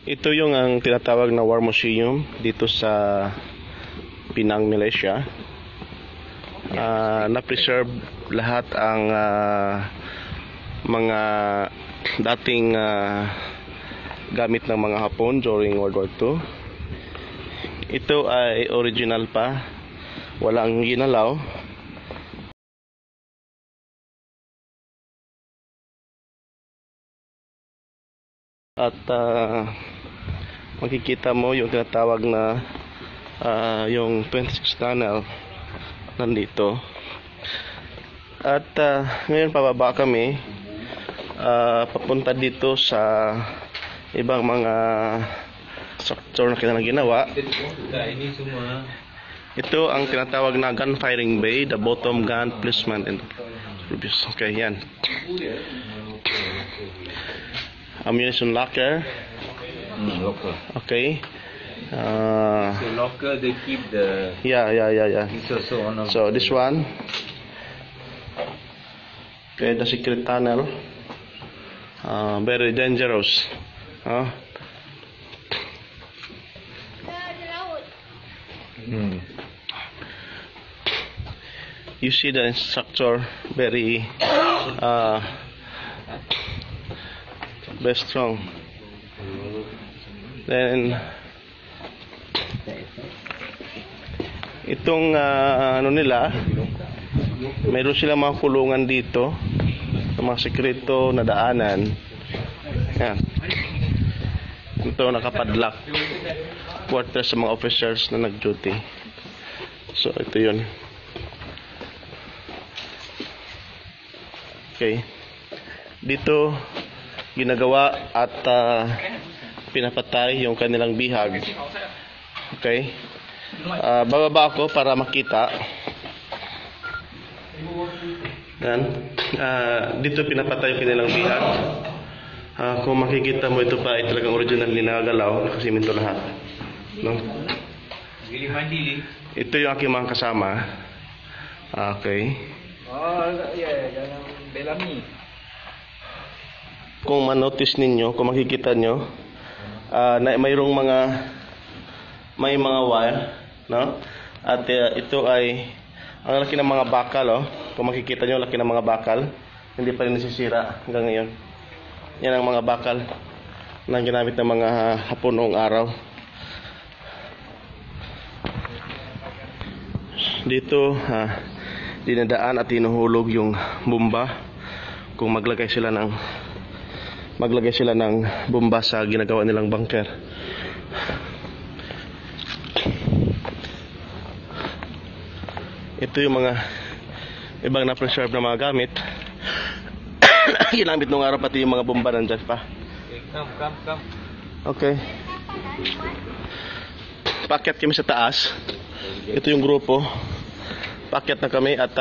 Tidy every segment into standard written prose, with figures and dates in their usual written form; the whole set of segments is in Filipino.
Ito yung ang tinatawag na War Museum dito sa Penang, Malaysia. Na-preserve lahat ang mga dating gamit ng mga Hapon during World War II. Ito ay original pa, walang ginalaw. At makikita mo yung tinatawag na yung 26 tunnel nandito. At ngayon pababa kami papunta dito sa ibang mga structure na kailangan ginawa. Ito ang tinatawag na gun firing bay, the bottom gun placement and previous. Okay, yan. Ammunition locker. Locker. Okay. So locker, they keep the. Yeah. So this one. Okay, the secret tunnel. Very dangerous. You see the structure very very strong. Then itong ano nila, mayroon silang mga kulungan dito, mga sekreto na daanan. Yan. Ito nakapadlock quarters sa mga officers na nag-duty. So ito yun. Okay. Dito ginagawa at pinapatay yung kanilang bihag. Okay. Bababa ako para makita. Yan. Dito pinapatay yung kanilang bihag. Kung makikita mo, ito pa ay talagang original ninagalaw. Nakasimento lahat. No? Ito yung aking mga kasama. Okay. Bellamy. Kung manotice ninyo, kung makikita nyo, na mayroong may mga wire, no? At ito ay ang laki ng mga bakal, oh. Kung makikita nyo, laki ng mga bakal, hindi pa rin nasisira hanggang ngayon. Yan ang mga bakal na ginamit ng mga Hapon noong araw. Dito dinadaan at hinuhulog yung bomba kung maglagay sila ng bomba sa ginagawa nilang bunker. Ito yung mga ibang na-preserve na mga gamit. Ginamit nung araw, pati yung mga bomba nandyan pa. Come. Okay. Paakyat kami sa taas. Ito yung grupo. Paakyat na kami at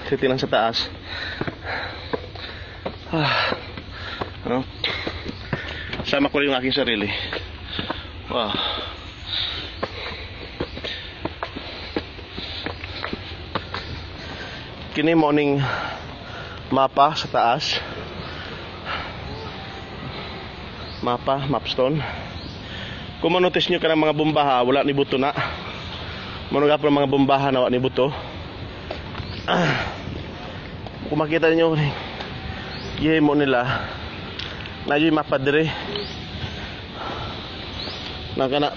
titinan sa taas. Sama ko rin yung aking sarili. Wow. Kini morning mapa sa taas. Mapstone. Kung manotice nyo ka ng mga bombaha, wala ni buto na. Manuga pa ng mga bombaha na wala ni buto. Kung makita nyo, mo nila na yung mapa dire. Nakana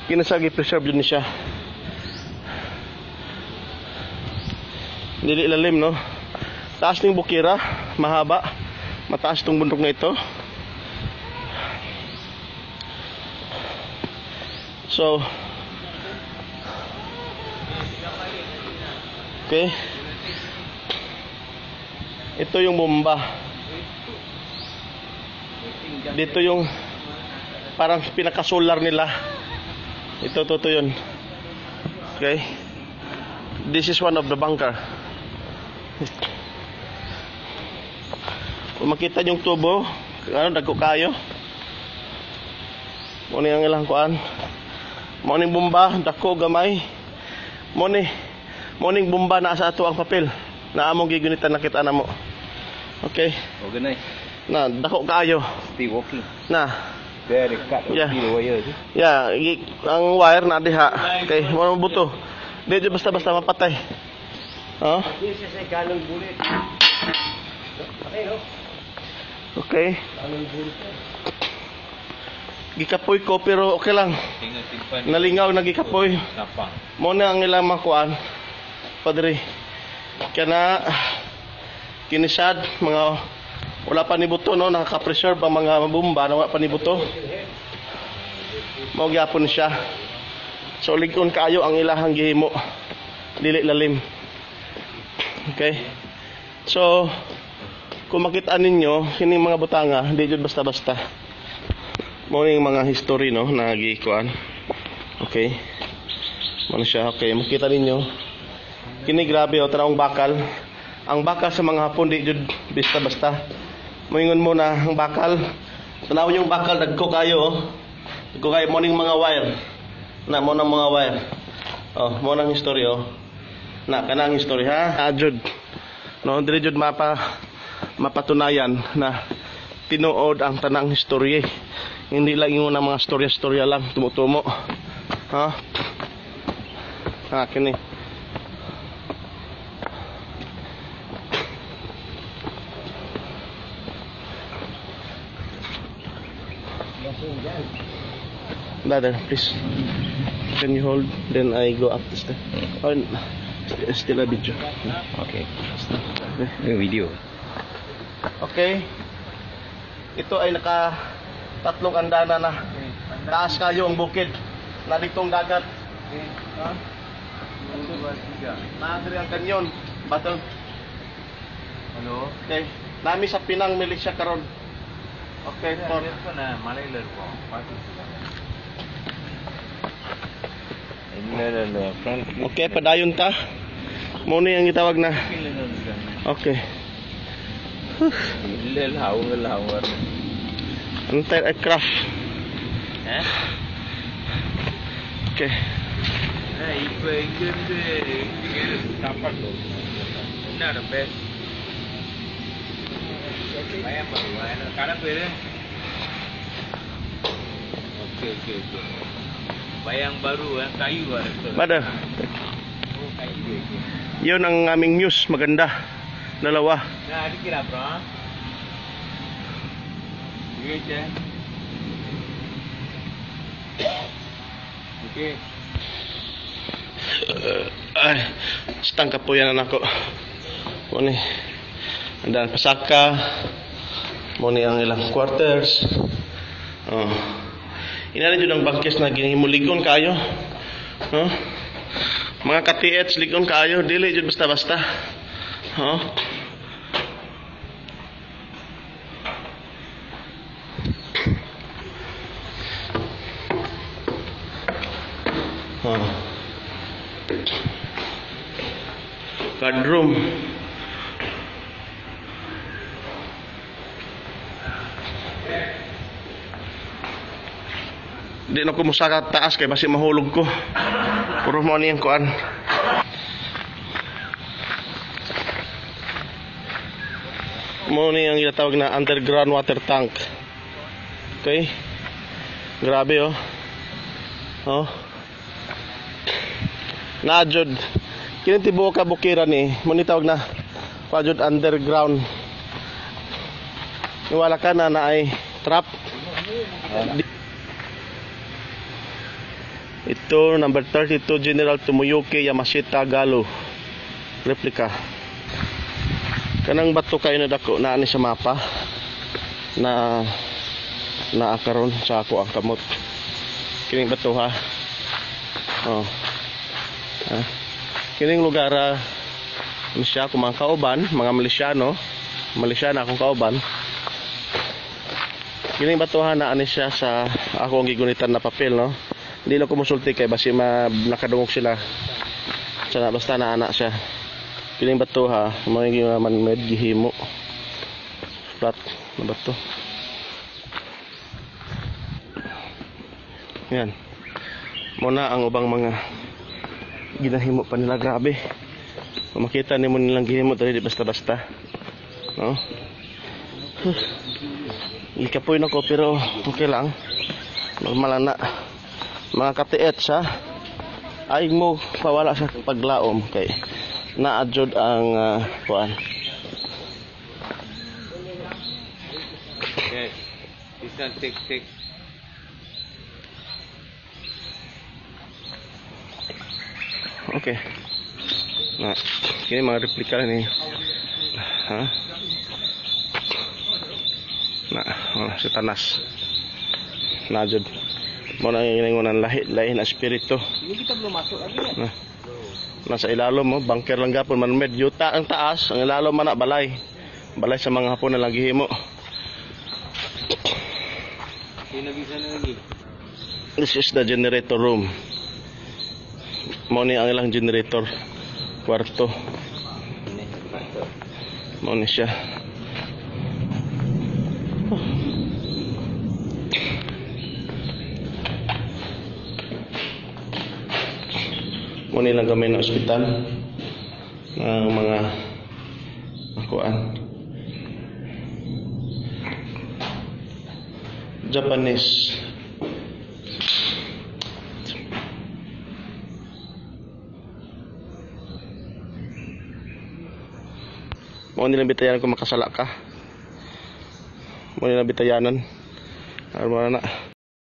kinasagi preserve yun siya. Dili ilalim, no? Taas ng bukira, mahaba. Mataas itong bundok na ito. So okay. Ito yung bomba. Dito yung parang pinaka-solar nila. Ito yun. Okay. This is one of the bunker. Kung makita yung tubo, dagko kayo. Muna yung ilang kuan. Morning bomba, dako gamay. Morning bomba na sa ato ang papel. Na among gigunitan nakita na mo. Okay. Organize. Na dako kaayo. Still walking. Na. There they cut the Yeah. wire. See? Ya, ang wire na diha. Kay mo buto. Di jud basta-basta mapatay. Oh. This is a cannon bullet. Okay, no? Okay. Cannon bullet. Gikapoy ko pero okay lang. Tingnan simpan. Nalingaw na gikapoy. Napang. Mo na ang ilang makuan. Padre. Kana kinisad mga wala pa ni buto no, nakaka-preserve ang mga bomba na wala pa ni buto. Mao gyapon siya. So ligon kaayo ang ilahang gihimo. Dili lalim. Okay? So kung makita ninyo kining mga butanga, di jud basta-basta. Mao ning mga history no na gikuan. Okay? Mao siya. Okay, makita ninyo. Kini grabe o tanawang bakal. Ang bakal sa mga Hapon di jud basta-basta. Moingon mo na ang bakal. Tanaw yung bakal dagko kayo oh. Dagko kayo mo ning mga wire. Na mo nang mga wire. Oh, mo nang history oh. Na kanang history ha. Jud. No, diri jud mapatunayan na tinuod ang tanang history. Hindi lang yung mga storya-storya lang tumutumo. Ha? Ha, kini. Brother, please. Can you hold? Then I go up the step. Oh, still a video. Okay. Okay. Video. Okay. Ito ay naka tatlong andana na. Taas kayo ang bukid. Naritong dagat. Ha? Naandri ang kanyon. Battle. Hello. Okay. Nami sa Pinang Militia karon. Okay, for na Malayla ko. ಇಲ್ಲ front. okay, padayon ta. Mo ni ang gitawag na. Okay. ಇಲ್ಲ ಅವಲ್ಲ hour. Anti-aircraft. Okay. இப்போ இங்க இருந்து சாப்பாடு என்னடா பேஸ் பயம் பண்ணுவா என்ன கடை பேரு okay okay okay bayang baru kayu restaurant. Brother, Oh kayu okay. yun ang aming news. Maganda. Dalawa. Nah adikira bro. Sige okay. Ay, stang kapuyan na nako. Muni. Andan pasaka. Muni ang ilang quarters. Oh. Inana jud ang bangkes na ginimuligon kayo. No? Mga ka-TH ligon kayo, dili jud basta-basta. Oh. Oh. Guard room. Di na ko musaka taas kay basi mahulog ko. Puro mo niyang kuan. Mo ni ang ginatawag na underground water tank. Okay? Grabe oh. Oh. Najud. Kini tibuok ka bukiran ni, mo ni tawag na wajud underground. Niwala ka na ay trap. Ito number 32 General Tomoyuki Yamashita Galo replica. Kanang bato kayo na dako na ani sa mapa na naakaron sa ako ang kamot. Kining bato ha. Oh. Ha. Kining lugar siya kung mga kauban, mga Malaysiana akong kauban. Kining bato ha na ani siya sa ako ang gigunitan na papel no. Hindi lang kumusulti kay basi nakadungog sila. Sana basta na anak siya. Kiling bato ha, mga man-made gihimo. Flat na bato. Yan. Muna ang ubang mga ginahimo pa nila, grabe. Kung makita nimo nilang gihimo dali di basta-basta. No? Ikapoy na ko pero okay lang. Normal na. Mga katiet sa ay mo pawala sa paglaom kay naadjud ang kuan. Yes. This one take. Okay. Nah, kini mga replika ni. Ha? Nah, si tanas. Najud. Mo nang ingon lahi na espiritu. Hindi kita belum masuk lagi ya? Nah. Nasa ilalom mo, bangker lang gapon man med yuta ang taas, ang ilalom man na balay. Balay sa mga hapon na lang gihimo. Sino bisa na lagi? This is the generator room. Mo ni ang ilang generator kwarto. Ini pastor. Mo ni siya. Muna lang kami ng ospital ng mga kuan Japanese. Muna nilang bitayanan kung makasala ka. Muna nilang bitayanan. Ano na